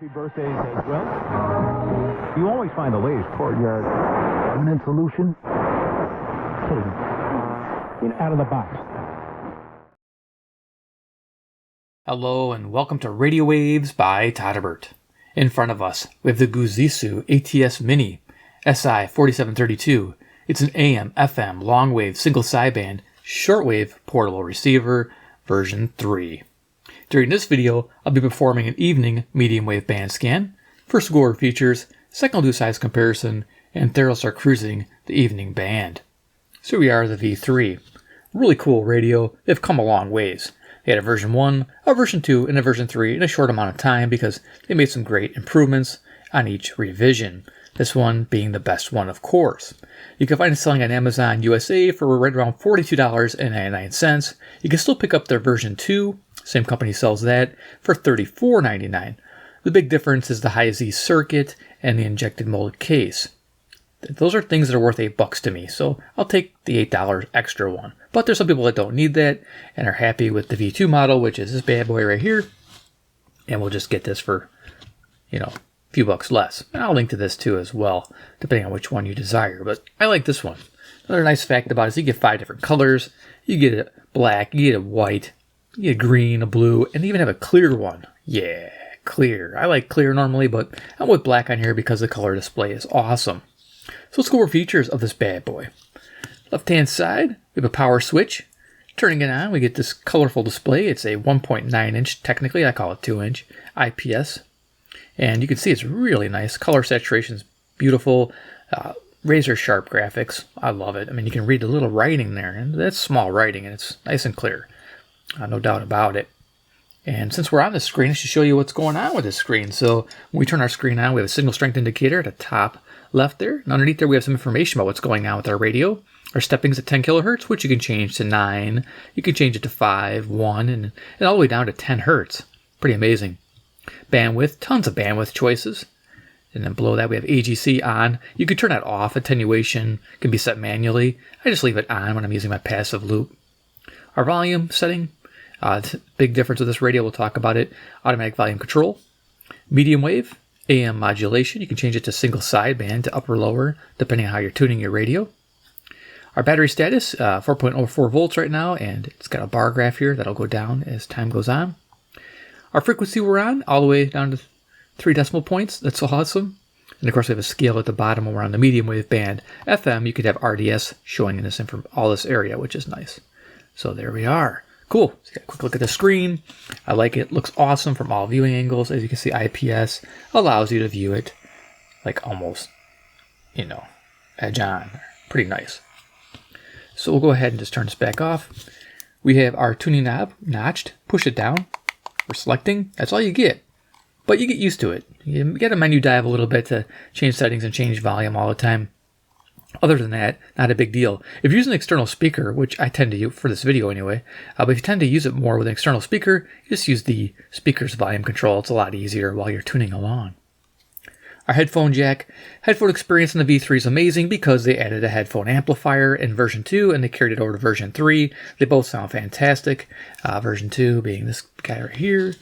Happy birthdays as well. You always find the latest courtyard permanent solution. Out of the box. Hello and welcome to Radio Waves by Todderbert. In front of us, we have the GOOZEEZOO ATS-Mini SI4732. It's an AM, FM, long wave, single sideband, shortwave portable receiver, version 3. During this video, I'll be performing an evening medium wave band scan. First we'll go over features, second I'll do size comparison, and third I'll start cruising the evening band. So here we are, the V3. Really cool radio. They've come a long ways. They had a version 1, a version 2, and a version 3 in a short amount of time because they made some great improvements on each revision. This one being the best one, of course. You can find it selling on Amazon USA for right around $42.99. You can still pick up their version 2, same company sells that, for $34.99. The big difference is the high-Z circuit and the injected molded case. Those are things that are worth $8 to me, so I'll take the $8 extra one. But there's some people that don't need that and are happy with the V2 model, which is this bad boy right here. And we'll just get this for, a few bucks less. And I'll link to this too as well, depending on which one you desire. But I like this one. Another nice fact about it is you get 5 different colors. You get a black, you get a white, you get a green, a blue, and even have a clear one. Yeah, clear. I like clear normally, but I'm with black on here because the color display is awesome. So let's go over features of this bad boy. Left-hand side, we have a power switch. Turning it on, we get this colorful display. It's a 1.9 inch, technically, I call it 2 inch, IPS. And you can see it's really nice. Color saturation is beautiful. Razor sharp graphics. I love it. I mean, you can read the little writing there, and that's small writing, and it's nice and clear. No doubt about it. And since we're on the screen, I should show you what's going on with this screen. So when we turn our screen on, we have a signal strength indicator at the top left there. And underneath there, we have some information about what's going on with our radio. Our stepping's at 10 kilohertz, which you can change to 9. You can change it to 5, 1, and all the way down to 10 hertz. Pretty amazing. Bandwidth, tons of bandwidth choices. And then below that, we have AGC on. You can turn that off. Attenuation can be set manually. I just leave it on when I'm using my passive loop. Our volume setting, big difference with this radio. We'll talk about it. Automatic volume control. Medium wave, AM modulation. You can change it to single sideband to upper lower, depending on how you're tuning your radio. Our battery status, 4.04 volts right now, and it's got a bar graph here that'll go down as time goes on. Our frequency we're on, all the way down to 3 decimal points. That's awesome. And of course, we have a scale at the bottom when we're on the medium wave band. FM, you could have RDS showing in all this area, which is nice. So there we are. Cool. So a quick look at the screen. I like it. Looks awesome from all viewing angles. As you can see, IPS allows you to view it like almost, edge on. Pretty nice. So we'll go ahead and just turn this back off. We have our tuning knob notched. Push it down. We're selecting. That's all you get. But you get used to it. You get a menu dive a little bit to change settings and change volume all the time. Other than that, not a big deal. If you use an external speaker, which I tend to use for this video anyway, but if you tend to use it more with an external speaker, you just use the speaker's volume control. It's a lot easier while you're tuning along. Our headphone jack. Headphone experience in the V3 is amazing because they added a headphone amplifier in version 2 and they carried it over to version 3. They both sound fantastic. Version 2 being this guy right here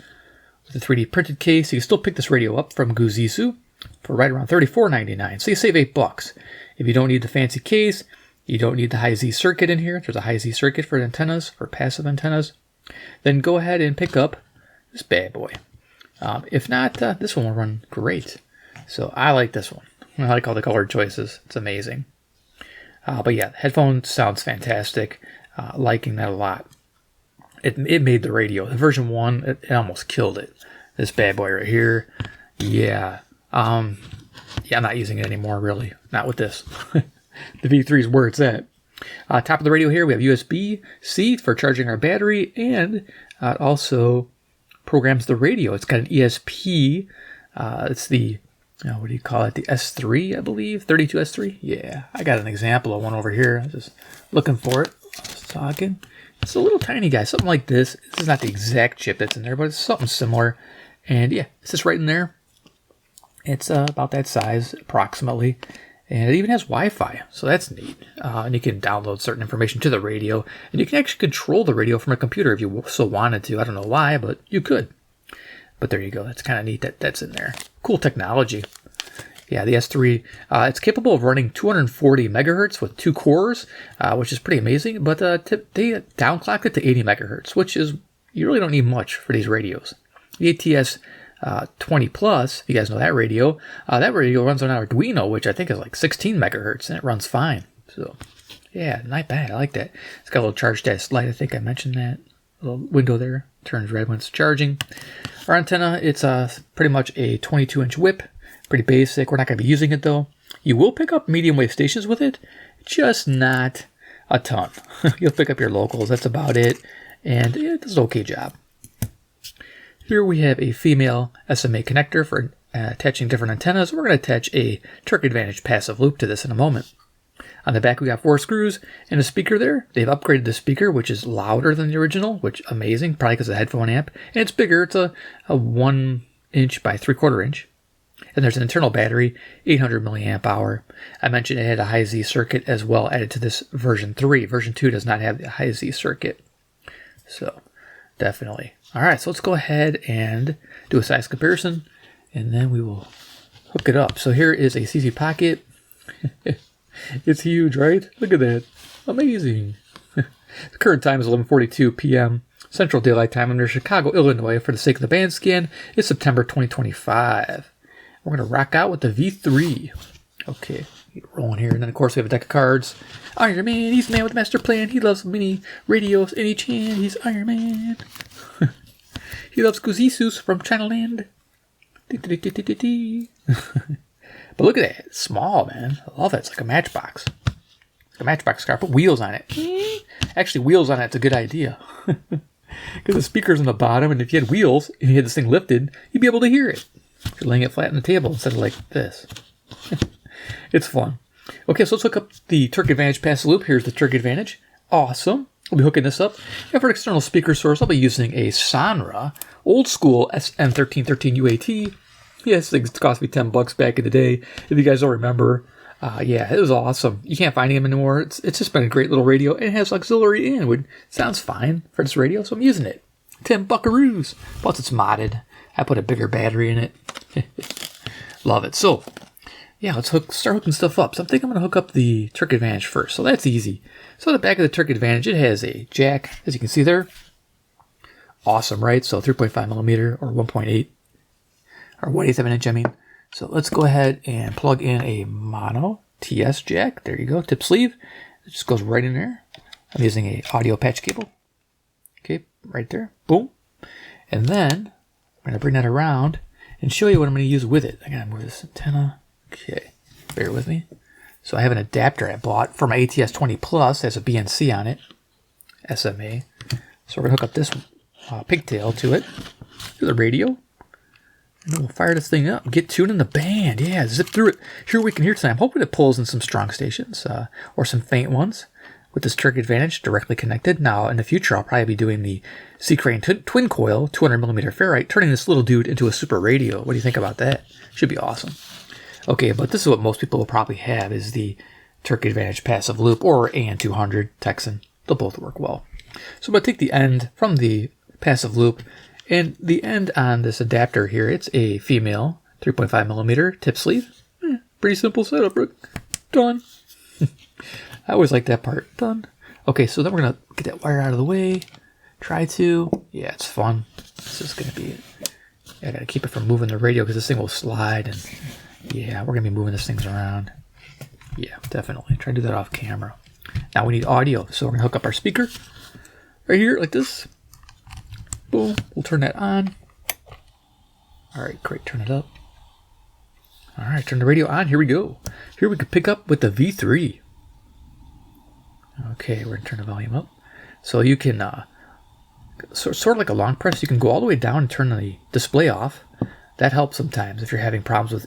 with a 3D printed case. You can still pick this radio up from GOOZEEZOO for right around $34.99. So you save $8. If you don't need the fancy case, you don't need the high-Z circuit in here. There's a high-Z circuit for antennas, for passive antennas. Then go ahead and pick up this bad boy. If not, this one will run great. So I like this one. I like all the color choices. It's amazing. But yeah, the headphone sounds fantastic. Liking that a lot. It made the radio. The version 1, it almost killed it. This bad boy right here. Yeah. I'm not using it anymore, really. Not with this. The V3 is where it's at. Top of the radio here, we have USB-C for charging our battery, and it also programs the radio. It's got an ESP. It's the, what do you call it? The S3, I believe. 32S3? Yeah, I got an example of one over here. I was just looking for it. I was talking. It's a little tiny guy, something like this. This is not the exact chip that's in there, but it's something similar. And yeah, it's just right in there. It's about that size, approximately. And it even has Wi-Fi, so that's neat. And you can download certain information to the radio. And you can actually control the radio from a computer if you so wanted to. I don't know why, but you could. But there you go. That's kind of neat that that's in there. Cool technology. Yeah, the S3, it's capable of running 240 megahertz with 2 cores, which is pretty amazing. But they downclocked it to 80 megahertz, which is, you really don't need much for these radios. The ATS-20 Plus, you guys know that radio runs on our Arduino, which I think is like 16 megahertz, and it runs fine. So, yeah, not bad. I like that. It's got a little charge status light. I think I mentioned that. A little window there. Turns red when it's charging. Our antenna, it's pretty much a 22-inch whip. Pretty basic. We're not going to be using it, though. You will pick up medium wave stations with it, just not a ton. You'll pick up your locals. That's about it. And it does an okay job. Here we have a female SMA connector for attaching different antennas. We're going to attach a Terk Advantage Passive Loop to this in a moment. On the back, we got 4 screws and a speaker there. They've upgraded the speaker, which is louder than the original, which amazing, probably because of the headphone amp. And it's bigger. It's a 1 inch by 3/4 inch. And there's an internal battery, 800 milliamp hour. I mentioned it had a high Z circuit as well added to this version 3. Version 2 does not have the high Z circuit. So, definitely. All right, so let's go ahead and do a size comparison, and then we will hook it up. So here is a CC Pocket. It's huge, right? Look at that. Amazing. The current time is 11:42 p.m. Central Daylight Time under Chicago, Illinois. For the sake of the band scan, it's September 2025. We're going to rock out with the V3. Okay, keep rolling here. And then, of course, we have a deck of cards. Iron Man, he's the man with the master plan. He loves mini radios any chance. He's Iron Man. He loves GOOZEEZOO from Chinaland. But look at that. It's small, man. I love it. It's like a matchbox. It's like a matchbox car. Put wheels on it. Actually, wheels on it's a good idea. Because the speaker's on the bottom, and if you had wheels and you had this thing lifted, you'd be able to hear it. If you're laying it flat on the table instead of like this. It's fun. Okay, so let's hook up the Terk Advantage Passive Loop. Here's the Terk Advantage. Awesome. We'll be hooking this up. And for an external speaker source, I'll be using a Sonra old school SM1313 UAT. Yes, it cost me $10 back in the day. If you guys don't remember, yeah, it was awesome. You can't find them anymore. It's just been a great little radio. And it has auxiliary in, which sounds fine for this radio, so I'm using it. 10 buckaroos. Plus, it's modded. I put a bigger battery in it. Love it. So, yeah, let's start hooking stuff up. So I think I'm going to hook up the Terk Advantage first. So that's easy. So the back of the Terk Advantage, it has a jack, as you can see there. Awesome, right? So 3.5 millimeter or 1.8 or 1/8 inch, I mean. So let's go ahead and plug in a mono TS jack. There you go, tip sleeve. It just goes right in there. I'm using a audio patch cable. Okay, right there. Boom. And then I'm going to bring that around and show you what I'm going to use with it. I got to move this antenna. Okay, bear with me. So I have an adapter I bought for my ATS-20 Plus. It has a BNC on it, SMA. So we're going to hook up this pigtail to it, to the radio. And then we'll fire this thing up, get tuned in the band. Yeah, zip through it. Here we can hear tonight. I'm hoping it pulls in some strong stations or some faint ones with this Terk Advantage directly connected. Now, in the future, I'll probably be doing the C-Crane twin coil, 200 millimeter ferrite, turning this little dude into a super radio. What do you think about that? Should be awesome. Okay, but this is what most people will probably have is the Terk Advantage Passive Loop or AN200 Texan. They'll both work well. So I'm going to take the end from the Passive Loop, and the end on this adapter here, it's a female 3.5 millimeter tip sleeve. Pretty simple setup, Rick. Done. I always like that part. Done. Okay, so then we're going to get that wire out of the way. Try to. Yeah, it's fun. This is going to be it. I got to keep it from moving the radio because this thing will slide. And yeah, we're going to be moving these things around. Yeah, definitely. Try to do that off camera. Now we need audio. So we're going to hook up our speaker right here like this. Boom. We'll turn that on. All right, great. Turn it up. All right, turn the radio on. Here we go. Here we can pick up with the V3. Okay, we're going to turn the volume up. So you can, sort of like a long press, you can go all the way down and turn the display off. That helps sometimes if you're having problems with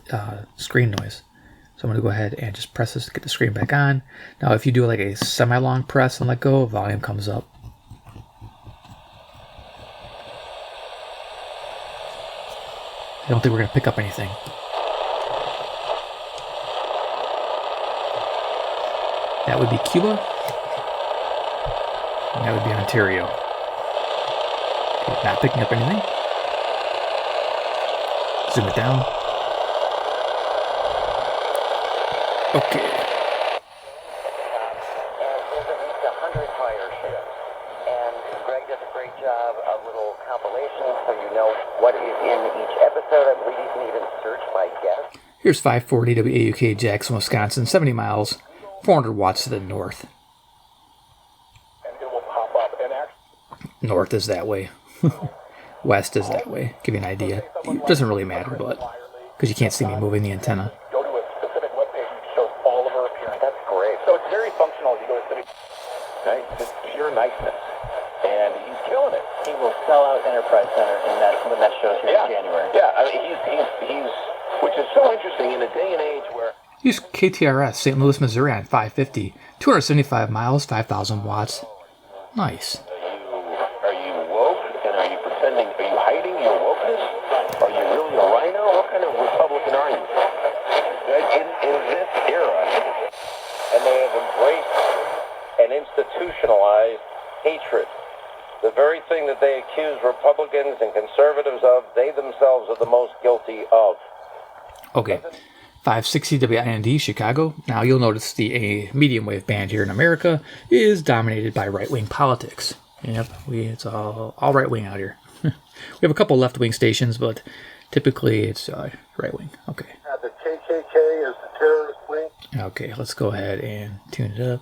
screen noise. So I'm going to go ahead and just press this to get the screen back on. Now if you do like a semi-long press and let go, volume comes up. I don't think we're going to pick up anything. That would be Cuba. And that would be Ontario. Okay, not picking up anything. Zoom it down. Okay. Greg does a great job of little compilations so you know what is in each episode. I believe you can even search by guest. Here's 540 WAUK, Jackson, Wisconsin, 70 miles, 400 watts to the north. And it will pop up and North is that way. West is that way. Give you an idea. It doesn't really matter, but because you can't see me moving the antenna. go to a specific webpage and it shows all of her appearance. That's great. So it's very functional as you go to city. Right? Just pure niceness. And he's killing it. He will sell out Enterprise Center when that show's here in January. Yeah, I mean, he's which is so interesting in a day and age where Use KTRS, St. Louis, Missouri on 550, 275 miles, 5,000 watts. Nice. are you woke and are you pretending, are you hiding your wokeness? Are you really a rhino? What kind of Republican are you? In this era, and they have embraced and institutionalized hatred. The very thing that they accuse Republicans and conservatives of, they themselves are the most guilty of. Okay. 560 WIND, Chicago. Now you'll notice the Mediumwave band here in America is dominated by right-wing politics. Yep, it's all right-wing out here. We have a couple left-wing stations, but typically it's right-wing. Okay. The KKK is the terrorist wing. Okay, let's go ahead and tune it up.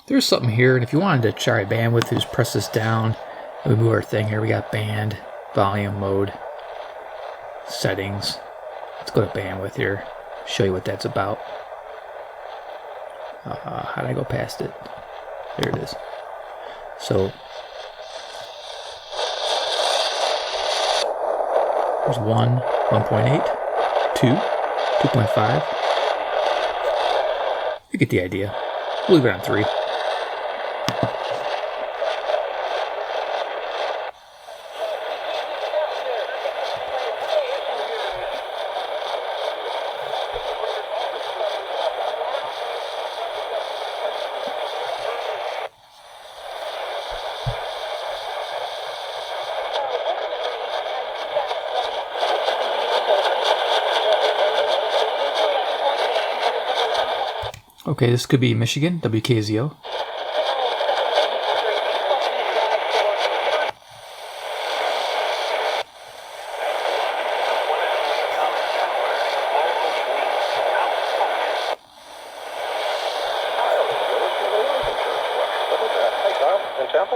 There's something here, and if you wanted to try bandwidth, just press this down. We move our thing here. We got band, volume mode, settings. Let's go to bandwidth here. Show you what that's about. How did I go past it? There it is. So there's 1, 1.8, 2, 2.5. You get the idea. We'll leave it on 3. Okay, this could be Michigan, WKZO.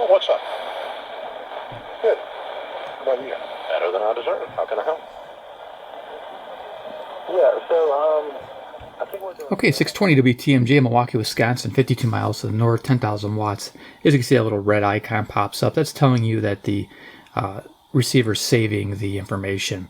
What's up? Good. How about you? Better than I deserve. How can I help? Yeah, so, I think we're doing... Okay, 620 WTMJ, Milwaukee, Wisconsin, 52 miles to the north, 10,000 watts. As you can see, a little red icon pops up. That's telling you that the receiver's saving the information.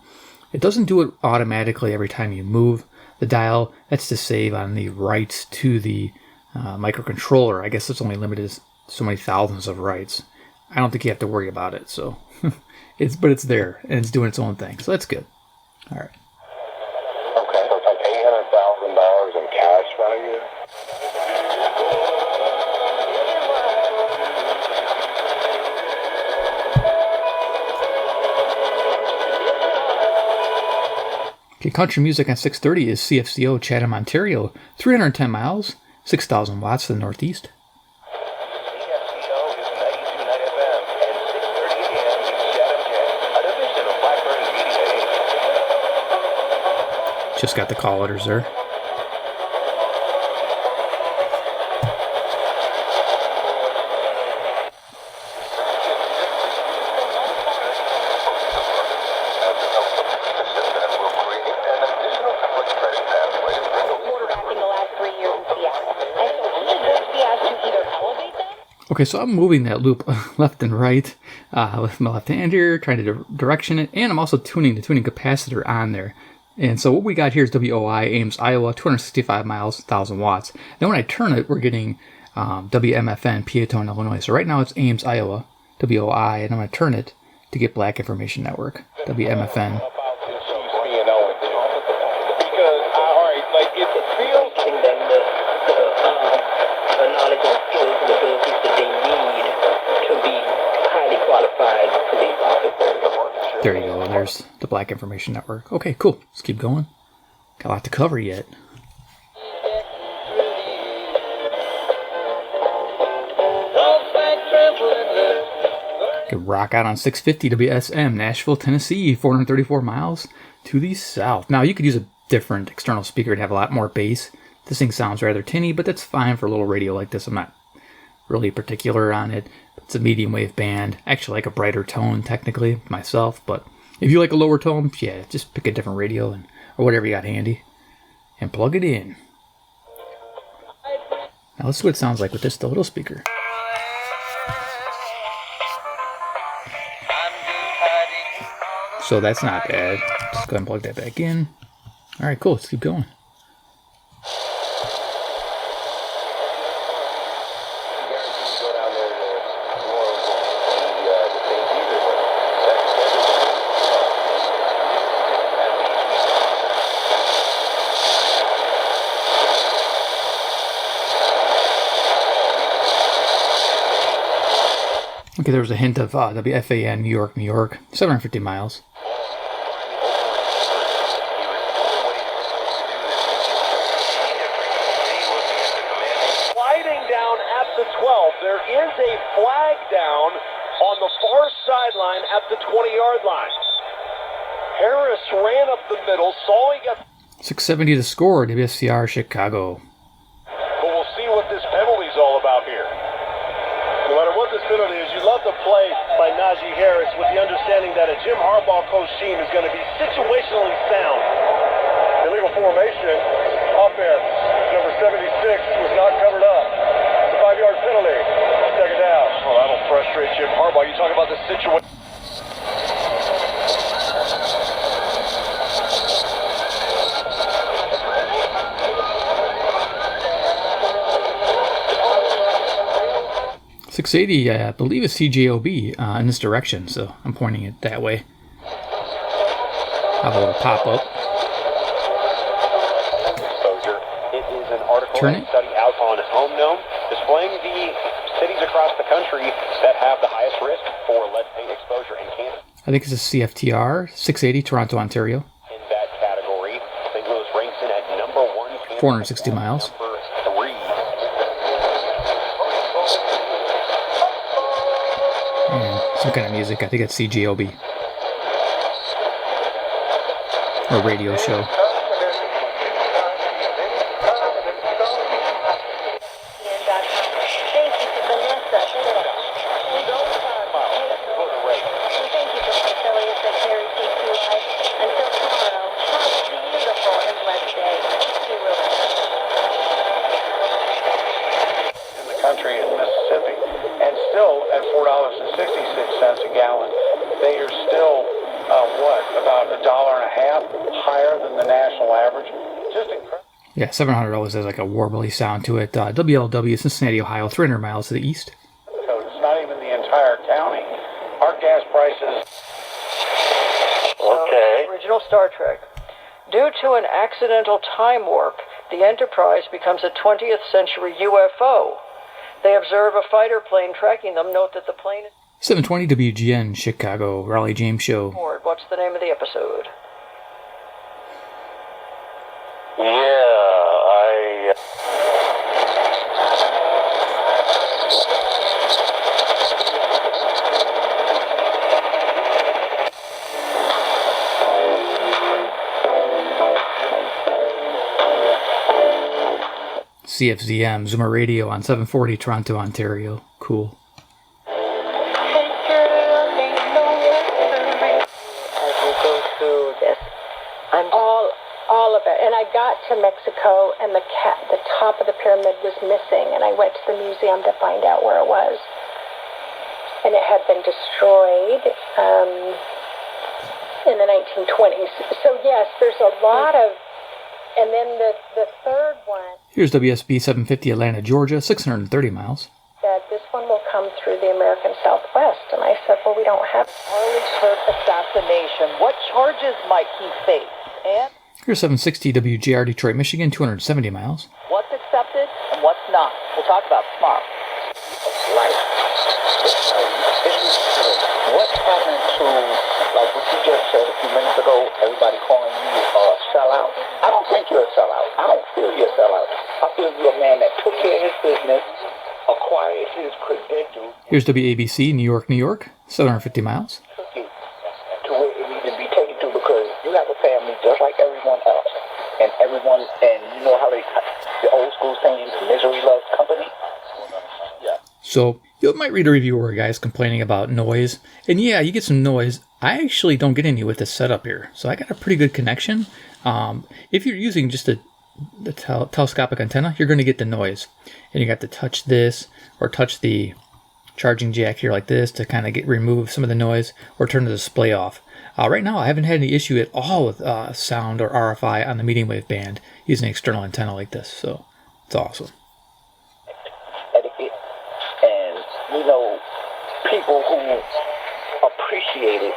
It doesn't do it automatically every time you move the dial. That's to save on the writes to the microcontroller. I guess it's only limited to so many thousands of writes. I don't think you have to worry about it. So, but it's there and it's doing its own thing. So that's good. All right. Okay, so it's like $800,000 in cash value. Okay, country music on 630 is CFCO, Chatham, Ontario, 310 miles, 6,000 watts to the northeast. Just got the call letters there. Okay, so I'm moving that loop left and right with my left hand here, trying to direction it, and I'm also tuning the tuning capacitor on there. And so what we got here is WOI, Ames, Iowa, 265 miles, 1,000 watts. Then when I turn it, we're getting WMFN, Peatone, Illinois. So right now it's Ames, Iowa, WOI, and I'm going to turn it to get Black Information Network, WMFN. There you go. There's the Black Information Network. Okay, cool. Let's keep going. Got a lot to cover yet. Could rock out on 650 WSM, Nashville, Tennessee, 434 miles to the south. Now, you could use a different external speaker to have a lot more bass. This thing sounds rather tinny, but that's fine for a little radio like this. I'm not really particular on it. It's a medium wave band. I actually like a brighter tone, technically, myself. But if you like a lower tone, yeah, just pick a different radio or whatever you got handy and plug it in. Now, let's see what it sounds like with this little speaker. So that's not bad. Just go ahead and plug that back in. All right, cool. Let's keep going. Okay, there was a hint of WFAN, New York, New York, 750 miles. Sliding down at the 12, there is a flag down on the far sideline at the 20-yard line. Harris ran up the middle, saw he got 670 to score, WSCR Chicago. But we'll see what this penalty's all about here. No matter what this penalty is, you love the play by Najee Harris with the understanding that a Jim Harbaugh coach team is going to be situationally sound. Illegal formation, offense, number 76 was not covered up. It's a 5-yard penalty. Second down. Well, that'll frustrate Jim Harbaugh. You talk about the situation. 680, I believe, is CJOB in this direction, so I'm pointing it that way. Have a little pop-up. Exposure. It is an article Turn and it. study out on Home Gnome, displaying the cities across the country that have the highest risk for lead paint exposure in Kansas. I think it's a CFTR, 680, Toronto, Ontario. In that category, St. Louis ranks in at number 1. 460 miles. Number 3. And some kind of music. I think it's CJOB. Or radio show. Country in Mississippi, and still at $4.66 a gallon, they are still about $1.50 higher than the national average. Just incredible. Yeah, $700 has like a warbly sound to it. WLW, Cincinnati, Ohio, 300 miles to the east. It's not even the entire county. Our gas prices. Okay. Original Star Trek. Due to an accidental time warp, the Enterprise becomes a 20th century UFO. They observe a fighter plane tracking them. Note that the plane is 720 WGN, Chicago, Raleigh James Show. aboard. What's the name of the episode? CFZM, Zoomer Radio on 740, Toronto, Ontario. Cool. As you go through this, I'm all of it. And I got to Mexico, and the top of the pyramid was missing, and I went to the museum to find out where it was. And it had been destroyed in the 1920s. So yes, there's a lot of. And then the third one. Here's WSB 750, Atlanta, Georgia, 630 miles. Said this one will come through the American Southwest, and I said, well, we don't have Charlie Kirk assassination. What charges might he face? And Here's 760 WJR, Detroit, Michigan, 270 miles. what's accepted and what's not? We'll talk about it tomorrow. life. What's happening to, like what you just said a few minutes ago, everybody calling you a sellout? I don't think you're a sellout. I don't feel you're a sellout. I feel you're a man that took care of his business, acquired his credentials. Here's WABC, New York, New York, 750 miles. To where it needs to be taken to, because you have a family just like everyone else. And you know how the old school saying, misery loves company? Yeah. So you might read a review where a guy's complaining about noise. And yeah, you get some noise. I actually don't get any with this setup here. So I got a pretty good connection. If you're using just the telescopic antenna, you're going to get the noise. And you got to touch this or touch the charging jack here like this to kind of remove some of the noise or turn the display off. Right now, I haven't had any issue at all with sound or RFI on the medium wave band using an external antenna like this. So it's awesome. Etiquette and, you know, people who appreciate it,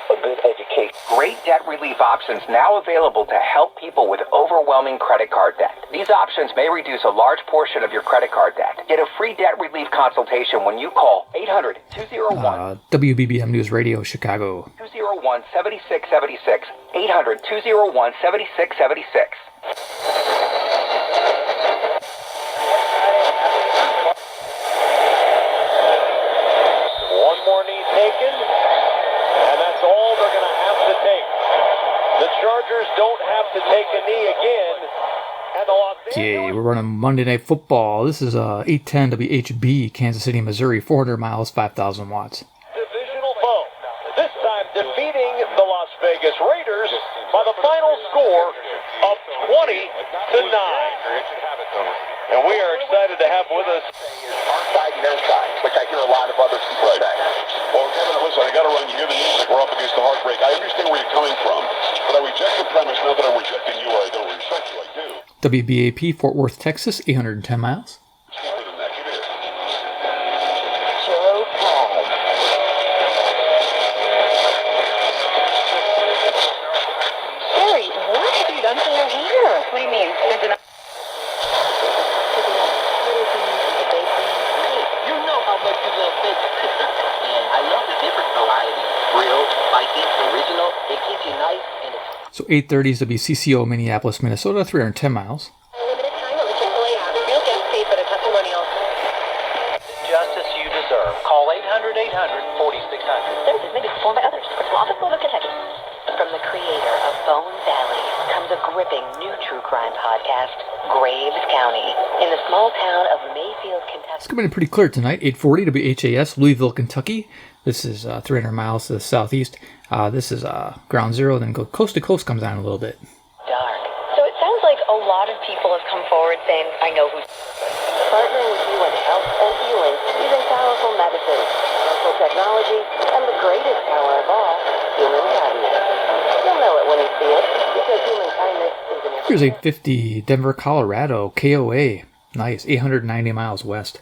a good education. Great debt relief options now available to help people with overwhelming credit card debt. These options may reduce a large portion of your credit card debt. Get a free debt relief consultation when you call 800-201. WBBM News Radio, Chicago. 201-7676. 800-201-7676. One more knee taken, and that's all they're going to have to take. The Chargers don't have to take a knee again, and the Los Angeles... Okay, we're running Monday Night Football. This is 810 WHB, Kansas City, Missouri, 400 miles, 5,000 watts. Divisional foe, this time defeating the Las Vegas Raiders by the final score of 20-9. And we are excited to have with us Our side and their side, which I hear a lot of other people say. Well, Kevin, listen, I got to run. You hear the music. We're up against the heartbreak. I understand where you're coming from, but I reject the premise. Not that I'm rejecting you or I don't respect you. I do. WBAP, Fort Worth, Texas, 810 miles. Cheaper than that. Give it here. Sherry, what have you done to your hair? What do you mean? You know how much you love fish. And I love the different varieties. Grilled, spicy, original. It keeps you nice and it's... So 830 is WCCO, Minneapolis, Minnesota, 310 miles. Limited time on the Chick-fil-A app. Real guest paid, but a testimonial. Justice you deserve. Call 800-800-4600. Services may be performed by others. Principal Office, Louisville, Kentucky. From the creator of Bone Valley comes a gripping new true crime podcast, Graves County, in the small town of Mayfield, Kentucky. It's coming in pretty clear tonight. 840 WHAS, Louisville, Kentucky. This is 300 miles to the southeast. This is ground zero, then go coast to coast comes down a little bit. Dark. So it sounds like a lot of people have come forward saying, I know who's... Partnering with you in health and healing using powerful medicine, medical technology, and the greatest power of all, human kindness. You'll know it when you see it, because human kindness is an... Here's 850 Denver, Colorado, KOA. Nice, 890 miles west.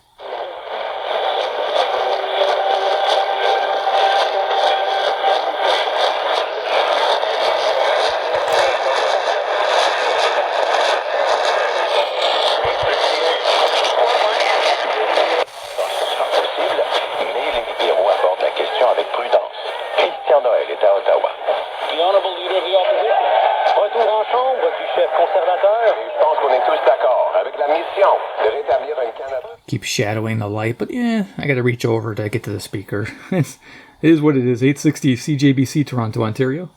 The honorable leader of the opposition. Retour en chambre du chef conservateur. Je pense qu'on est tous d'accord avec la mission de rétablir un Canada. Keep shadowing the light, but yeah, I gotta reach over to get to the speaker. It is what it is. 860 CJBC, Toronto, Ontario.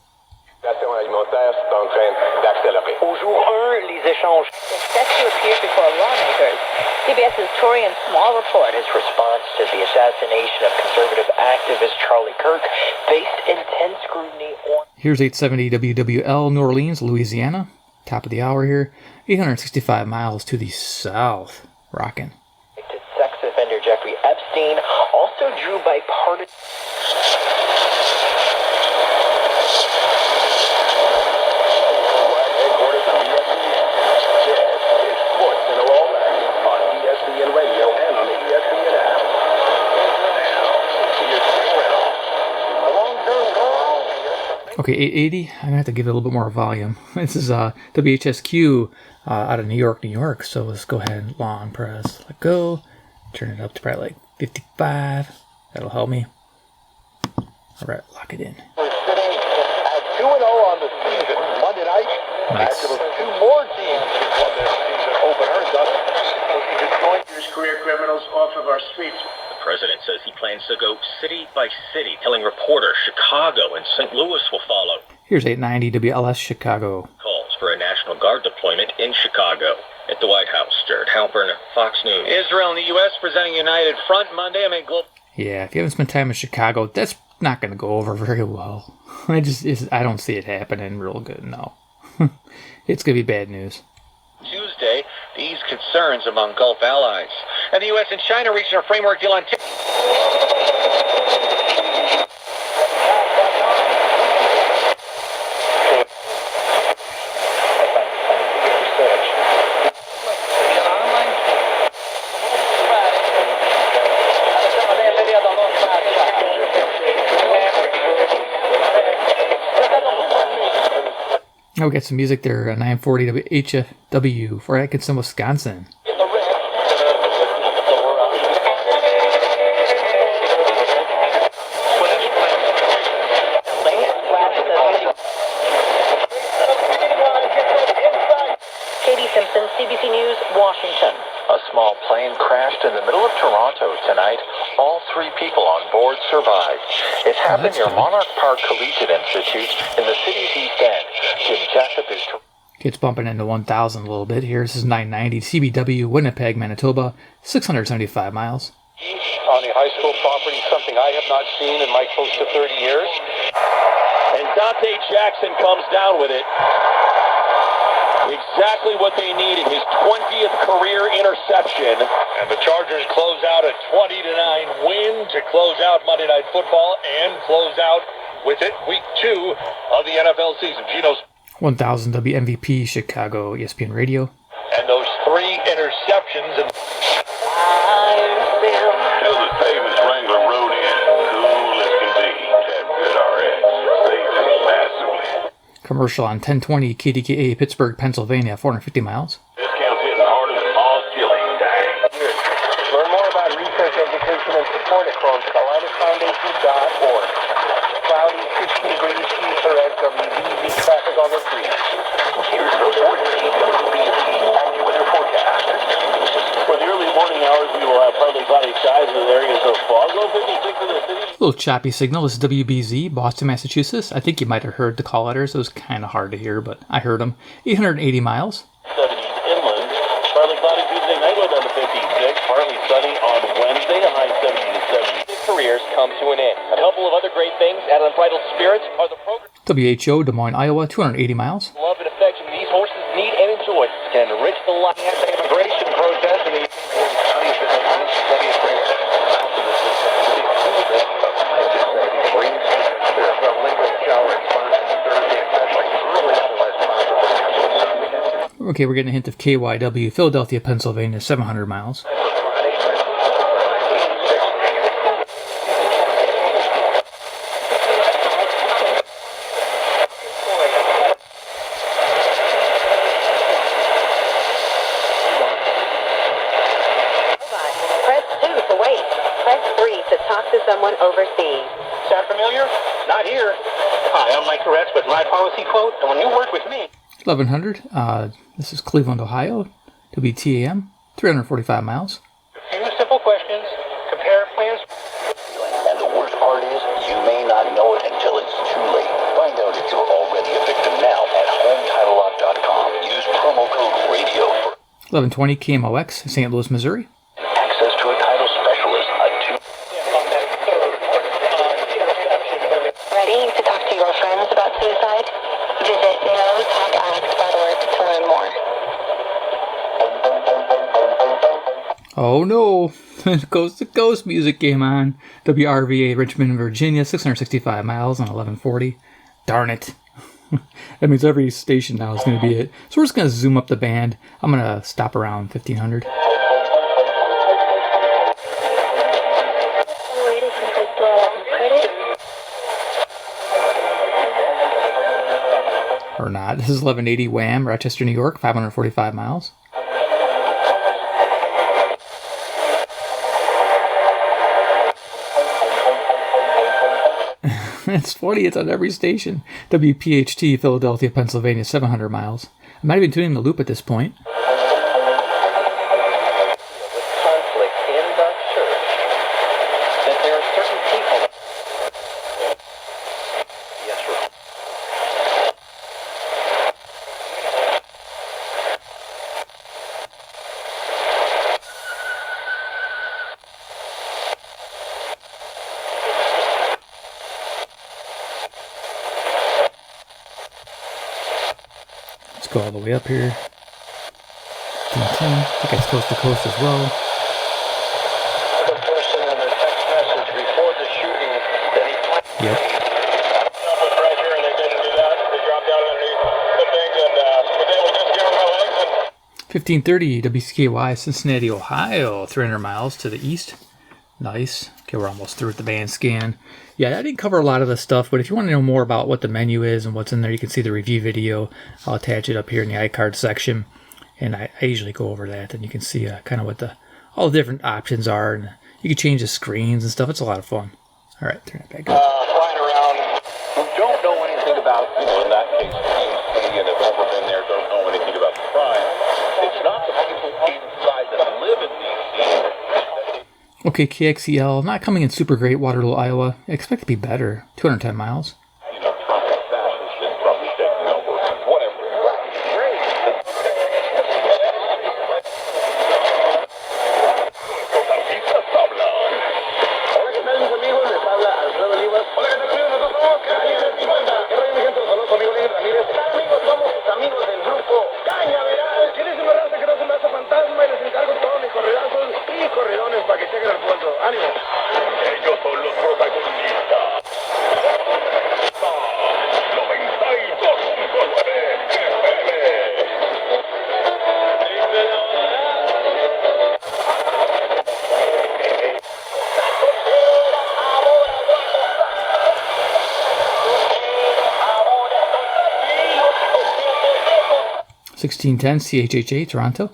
Station alimentaire est en train d'accélérer. Au jour 1, les échanges. Set to appear before lawmakers. CBS's Torian Small report. His response to the assassination of conservative activist Charlie Kirk faced intense scrutiny on... Here's 870 WWL, New Orleans, Louisiana. Top of the hour here. 865 miles to the south. Rockin. Sex offender Jeffrey Epstein also drew bipartisan... Headquarters of ESPN. Yes, it's sports in a roll on ESPN Radio and on the ESPN app. Now, here's Rick Reynolds. A long-term goal. Okay, 880. I'm gonna have to give it a little bit more volume. This is WHSQ out of New York, New York. So let's go ahead and long press, let go, turn it up to probably like 55. That'll help me. All right, lock it in. We're sitting at 2-0 on the season Monday night. Nice. After those 2 more teams won their season opener, thus looking to join these career criminals off of our streets. The president says he plans to go city by city, telling reporters Chicago and St. Louis will follow. Here's 890 WLS Chicago. Calls for a National Guard deployment in Chicago. At the White House, Jared Halpern, Fox News. Israel and the U.S. presenting a united front Monday amid global... Yeah, if you haven't spent time in Chicago, that's not going to go over very well. I don't see it happening real good, no. It's going to be bad news. Tuesday, to ease concerns among Gulf allies. And the U.S. and China reached a framework deal on... Oh, we got some music there, 940 WHFW for Atkinson, Wisconsin. Katie Simpson, CBC News, Washington. A small plane crashed in the middle of Toronto tonight. All 3 people on board survived. It happened near Monarch Park Collegiate Institute in the city's East End. Jim Jessup is... It's bumping into 1,000 a little bit here. This is 990 CBW, Winnipeg, Manitoba, 675 miles. On the high school property, something I have not seen in my close to 30 years. And Dante Jackson comes down with it. Exactly what they needed, his 20th career interception. And the Chargers close out a 20-9 win to close out Monday Night Football and close out with it week 2 of the NFL season. Geno's 1000 WMVP Chicago ESPN Radio. and those 3 interceptions. And Till the famous Wrangler rode in, cool as can be. That good RX saved us massively. Commercial on 1020 KDKA, Pittsburgh, Pennsylvania, 450 miles. Discounts hitting harder than Paul's chili. Dang. Learn more about research, education, and support at CloudFoundation.org. Cloudy, 60 degrees east for SWBZ traffic on the 3. Here's the 14 WBZ AccuWeather forecast. For the early morning hours, we will have partly cloudy skies with areas of fog. Low 56 in the city. A little choppy signal. This is WBZ, Boston, Massachusetts. I think you might have heard the call letters. It was kind of hard to hear, but I heard them. 880 miles. 70s inland. Partly cloudy Tuesday night with on the 56. Partly sunny on Wednesday, a high 70 to 70. Careers come to an end. A couple of other great things at Unbridled Spirits are the program... WHO, Des Moines, Iowa, 280 miles. Love and affection these horses need and enjoy can enrich the life. Anti-immigration protest in the... Okay, we're getting a hint of KYW, Philadelphia, Pennsylvania, 700 miles. Press 2 to wait. Press 3 to talk to someone overseas. Sound familiar? Not here. Hi, I'm Mike Koretz with My Policy Quote, and when you work with me... 1100, this is Cleveland, Ohio, WTAM, 345 miles. A few simple questions. Compare plans. And the worst part is, you may not know it until it's too late. Find out if you're already a victim now at HomeTitleLock.com. Use promo code RADIO for 1120 KMOX, St. Louis, Missouri. access to a title specialist. Ready to talk to your friends about suicide? Visit notalkask.org to learn more. Oh no, Ghost to Ghost music came on. WRVA, Richmond, Virginia, 665 miles on 1140. Darn it. That means every station now is going to be it. So we're just going to zoom up the band. I'm going to stop around 1500. Or not. This is 1180 Wham, Rochester, New York, 545 miles. It's funny, it's on every station. WPHT, Philadelphia, Pennsylvania, 700 miles. I'm not even tuning the loop at this point. Conflict in the church. That there are certain people. Yes, sir. Let's go all the way up here. 10, 10. I think it's coast to coast as well. The person in the text message before the shooting that he Yep. Right here, and they didn't do that. They dropped down underneath the thing, and they were just giving my legs. 1530 WCKY, Cincinnati, Ohio, 300 miles to the east. Nice. Okay, we're almost through with the band scan. Yeah, I didn't cover a lot of the stuff, but if you want to know more about what the menu is and what's in there, you can see the review video. I'll attach it up here in the iCard section, and I usually go over that, and you can see kind of what all the different options are, and you can change the screens and stuff. It's a lot of fun. All right, turn it back up. Flying around who don't know anything about, in that case, PhD, and have never been there, don't know anything about the crime. It's not the people inside that live in these scenes. Okay, KXEL, not coming in super great, Waterloo, Iowa. I expect it to be better. 210 miles. Trump fascists and Trump taking over. Whatever. Ellos son los protagonistas. 1610 CHHA, Toronto.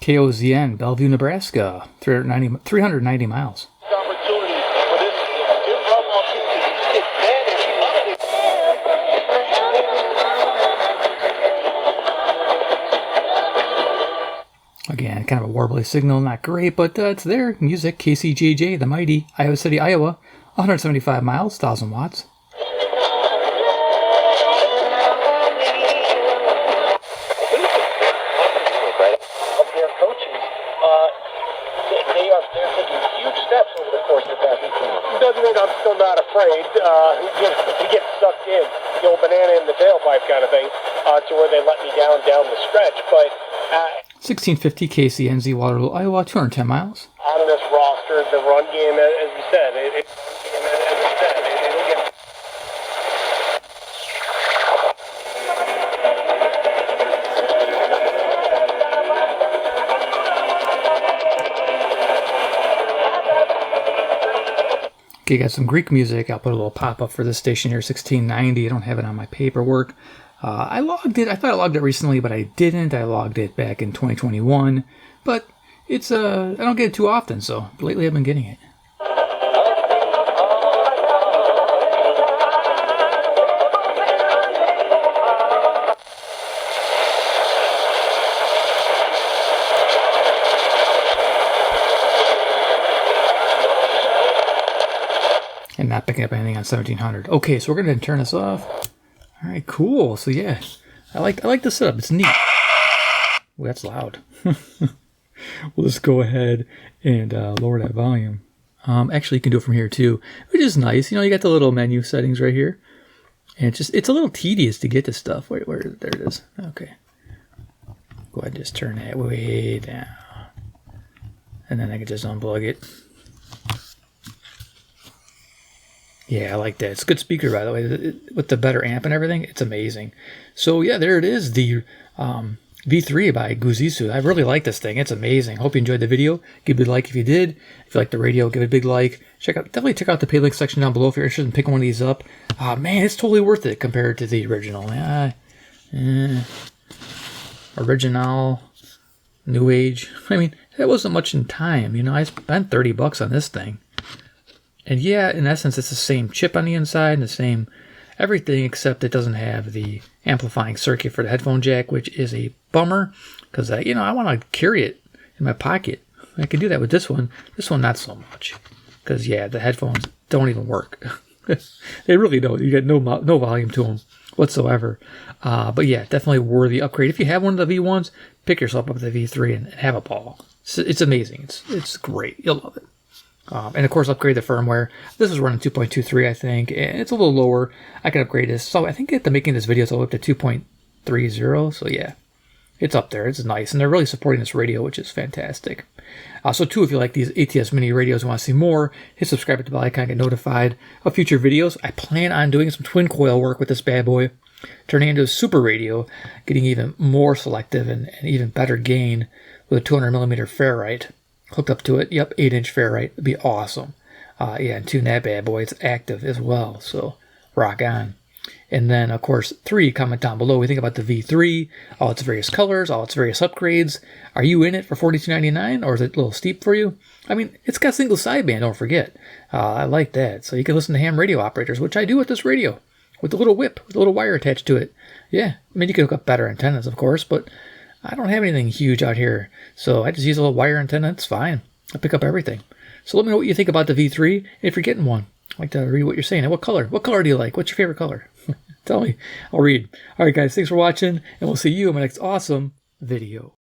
KOZN, Bellevue, Nebraska, 390 miles. Again, kind of a warbly signal, not great, but it's there. Music, KCJJ, the mighty, Iowa City, Iowa, 175 miles, 1,000 watts. Doesn't mean I'm still not afraid to get sucked in, the old banana in the tailpipe kind of thing, to where they let me down the stretch. But 1650 KCNZ, Waterloo, Iowa, 210 miles. On this roster, the run game, as you said, it'll get. Okay, got some Greek music. I'll put a little pop-up for this station here, 1690. I don't have it on my paperwork. I logged it. I thought I logged it recently, but I didn't. I logged it back in 2021. But it's I don't get it too often, so lately I've been getting it. And not picking up anything on 1700. Okay, so we're gonna turn this off. All right, cool. So yeah, I like the setup. It's neat. Oh, that's loud. We'll just go ahead and lower that volume. Actually, you can do it from here too, which is nice. You know, you got the little menu settings right here, and it's a little tedious to get to stuff. Where there it is. Okay, go ahead and just turn that way down, and then I can just unplug it. Yeah, I like that. It's a good speaker, by the way. With the better amp and everything, it's amazing. So yeah, there it is. The V3 by GOOZEEZOO. I really like this thing. It's amazing. Hope you enjoyed the video. Give it a like if you did. If you like the radio, give it a big like. Definitely check out the pay link section down below if you're interested in picking one of these up. Man, it's totally worth it compared to the original. Original, New Age. I mean, that wasn't much in time. You know, I spent $30 on this thing. And yeah, in essence, it's the same chip on the inside and the same everything, except it doesn't have the amplifying circuit for the headphone jack, which is a bummer because I want to carry it in my pocket. I can do that with this one. This one, not so much, because yeah, the headphones don't even work. They really don't. You get no volume to them whatsoever. But yeah, definitely worthy upgrade. If you have one of the V1s, pick yourself up the V3 and have a ball. It's amazing. It's great. You'll love it. And of course, upgrade the firmware. This is running 2.23, I think, and it's a little lower. I can upgrade this. So I think at the making this video, it's all up to 2.30. So yeah, it's up there. It's nice, and they're really supporting this radio, which is fantastic. So too, if you like these ATS-Mini radios and want to see more, hit subscribe to the bell icon, get notified of future videos. I plan on doing some twin coil work with this bad boy, turning into a super radio, getting even more selective and even better gain with a 200mm ferrite. Hooked up to it, yep, 8-inch ferrite would be awesome. Yeah, and tune that bad boy, it's active as well, so rock on. And then, of course, 3, comment down below what you think about the V3, all its various colors, all its various upgrades. Are you in it for $42.99, or is it a little steep for you? I mean, it's got single sideband, don't forget. I like that, so you can listen to ham radio operators, which I do with this radio, with the little whip, with a little wire attached to it. Yeah, I mean, you can hook up better antennas, of course, but I don't have anything huge out here, so I just use a little wire antenna. It's fine. I pick up everything. So let me know what you think about the V3, and if you're getting one. I'd like to read what you're saying. And what color? What color do you like? What's your favorite color? Tell me. I'll read. All right, guys, thanks for watching, and we'll see you in my next awesome video.